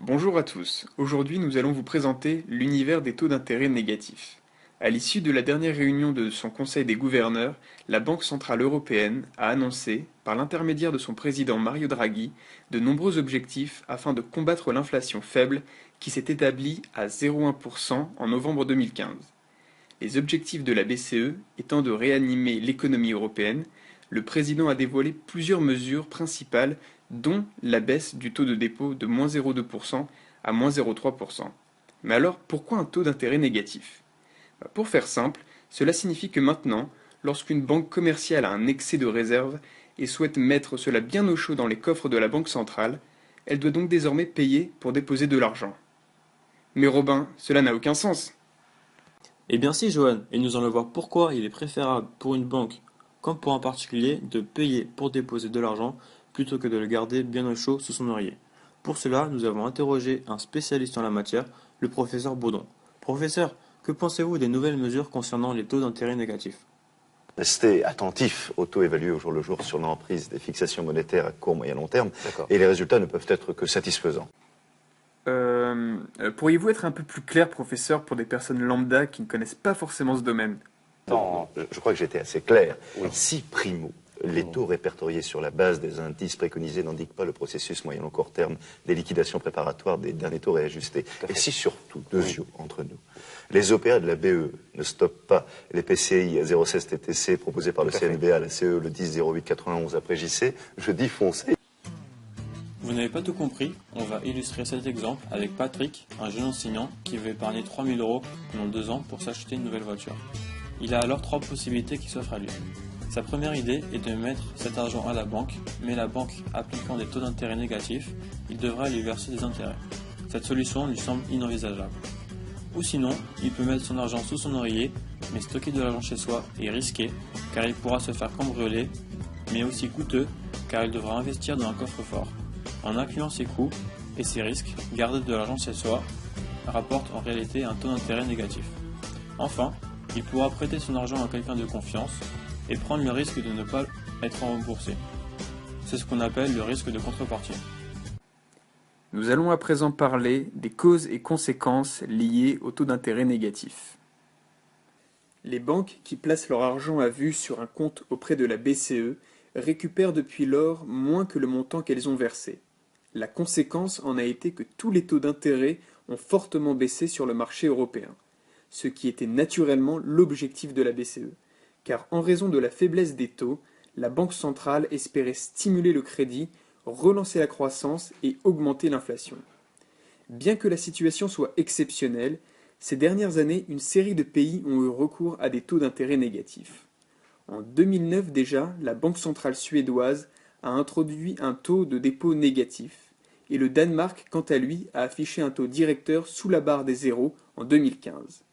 Bonjour à tous, aujourd'hui nous allons vous présenter l'univers des taux d'intérêt négatifs. À l'issue de la dernière réunion de son Conseil des gouverneurs, la Banque centrale européenne a annoncé, par l'intermédiaire de son président Mario Draghi, de nombreux objectifs afin de combattre l'inflation faible qui s'est établie à 0,1% en novembre 2015. Les objectifs de la BCE étant de réanimer l'économie européenne, le président a dévoilé plusieurs mesures principales dont la baisse du taux de dépôt de -0,2% à -0,3%. Mais alors, pourquoi un taux d'intérêt négatif? Pour faire simple, cela signifie que maintenant, lorsqu'une banque commerciale a un excès de réserve et souhaite mettre cela bien au chaud dans les coffres de la banque centrale, elle doit donc désormais payer pour déposer de l'argent. Mais Robin, cela n'a aucun sens. Eh bien si, Johan, et nous allons voir pourquoi il est préférable pour une banque, comme pour un particulier, de payer pour déposer de l'argent plutôt que de le garder bien au chaud sous son oreiller. Pour cela, nous avons interrogé un spécialiste en la matière, le professeur Baudon. Professeur, que pensez-vous des nouvelles mesures concernant les taux d'intérêt négatifs? Rester attentif aux taux évalués au jour le jour sur l'emprise des fixations monétaires à court, moyen, long terme, D'accord. et les résultats ne peuvent être que satisfaisants. Pourriez-vous être un peu plus clair, professeur, pour des personnes lambda qui ne connaissent pas forcément ce domaine? Je crois que j'étais assez clair. Oui. Si primo, les taux répertoriés sur la base des indices préconisés n'indiquent pas le processus moyen long court terme des liquidations préparatoires des derniers taux réajustés, et si surtout, deuxièmement, entre nous, les OPA de la BE ne stoppent pas les PCI à 0,16 TTC proposés par le CNBA, la CE le 10,0891 après JC, je dis foncez. Vous n'avez pas tout compris, on va illustrer cet exemple avec Patrick, un jeune enseignant qui veut épargner 3000 euros pendant 2 ans pour s'acheter une nouvelle voiture. Il a alors 3 possibilités qui s'offrent à lui. Sa première idée est de mettre cet argent à la banque, mais la banque appliquant des taux d'intérêt négatifs, il devra lui verser des intérêts. Cette solution lui semble inenvisageable. Ou sinon, il peut mettre son argent sous son oreiller, mais stocker de l'argent chez soi est risqué, car il pourra se faire cambrioler, mais aussi coûteux, car il devra investir dans un coffre-fort. En incluant ses coûts et ses risques, garder de l'argent chez soi rapporte en réalité un taux d'intérêt négatif. Enfin, il pourra prêter son argent à quelqu'un de confiance et prendre le risque de ne pas être remboursé. C'est ce qu'on appelle le risque de contrepartie. Nous allons à présent parler des causes et conséquences liées au taux d'intérêt négatif. Les banques qui placent leur argent à vue sur un compte auprès de la BCE récupèrent depuis lors moins que le montant qu'elles ont versé. La conséquence en a été que tous les taux d'intérêt ont fortement baissé sur le marché européen, ce qui était naturellement l'objectif de la BCE, car en raison de la faiblesse des taux, la Banque centrale espérait stimuler le crédit, relancer la croissance et augmenter l'inflation. Bien que la situation soit exceptionnelle, ces dernières années, une série de pays ont eu recours à des taux d'intérêt négatifs. En 2009 déjà, la Banque centrale suédoise a introduit un taux de dépôt négatif, et le Danemark, quant à lui, a affiché un taux directeur sous la barre des zéros en 2015.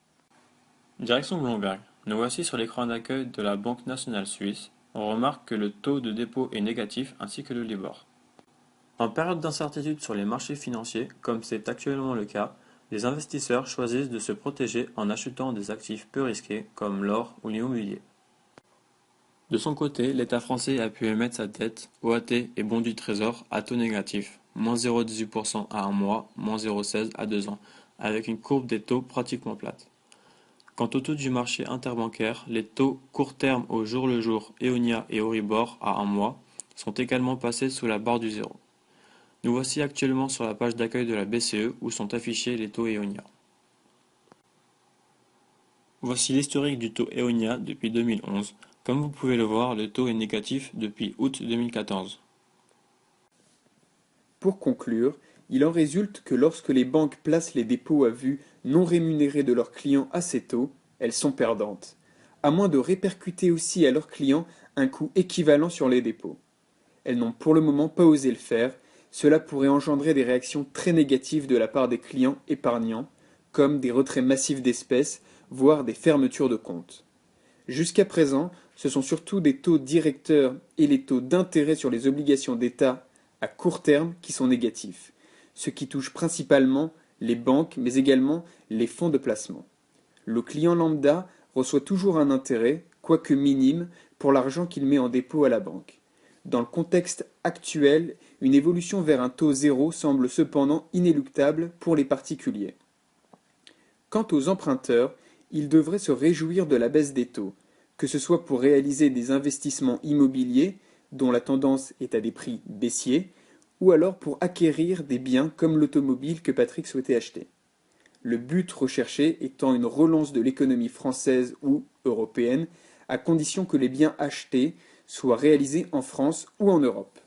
Direction Bloomberg. Nous voici sur l'écran d'accueil de la Banque nationale suisse. On remarque que le taux de dépôt est négatif ainsi que le Libor. En période d'incertitude sur les marchés financiers, comme c'est actuellement le cas, les investisseurs choisissent de se protéger en achetant des actifs peu risqués comme l'or ou l'immobilier. De son côté, l'État français a pu émettre sa dette, OAT et bons du Trésor à taux négatif, -0,18% à un mois, -0,16 à 2 ans, avec une courbe des taux pratiquement plate. Quant au taux du marché interbancaire, les taux court terme au jour le jour, Eonia et Euribor à un mois, sont également passés sous la barre du zéro. Nous voici actuellement sur la page d'accueil de la BCE où sont affichés les taux Eonia. Voici l'historique du taux Eonia depuis 2011. Comme vous pouvez le voir, le taux est négatif depuis août 2014. Pour conclure, il en résulte que lorsque les banques placent les dépôts à vue non rémunérés de leurs clients à ces taux, elles sont perdantes, à moins de répercuter aussi à leurs clients un coût équivalent sur les dépôts. Elles n'ont pour le moment pas osé le faire, cela pourrait engendrer des réactions très négatives de la part des clients épargnants, comme des retraits massifs d'espèces, voire des fermetures de comptes. Jusqu'à présent, ce sont surtout des taux directeurs et les taux d'intérêt sur les obligations d'État à court terme qui sont négatifs, ce qui touche principalement les banques mais également les fonds de placement. Le client lambda reçoit toujours un intérêt, quoique minime, pour l'argent qu'il met en dépôt à la banque. Dans le contexte actuel, une évolution vers un taux zéro semble cependant inéluctable pour les particuliers. Quant aux emprunteurs, ils devraient se réjouir de la baisse des taux, que ce soit pour réaliser des investissements immobiliers, dont la tendance est à des prix baissiers, ou alors pour acquérir des biens comme l'automobile que Patrick souhaitait acheter. Le but recherché étant une relance de l'économie française ou européenne, à condition que les biens achetés soient réalisés en France ou en Europe.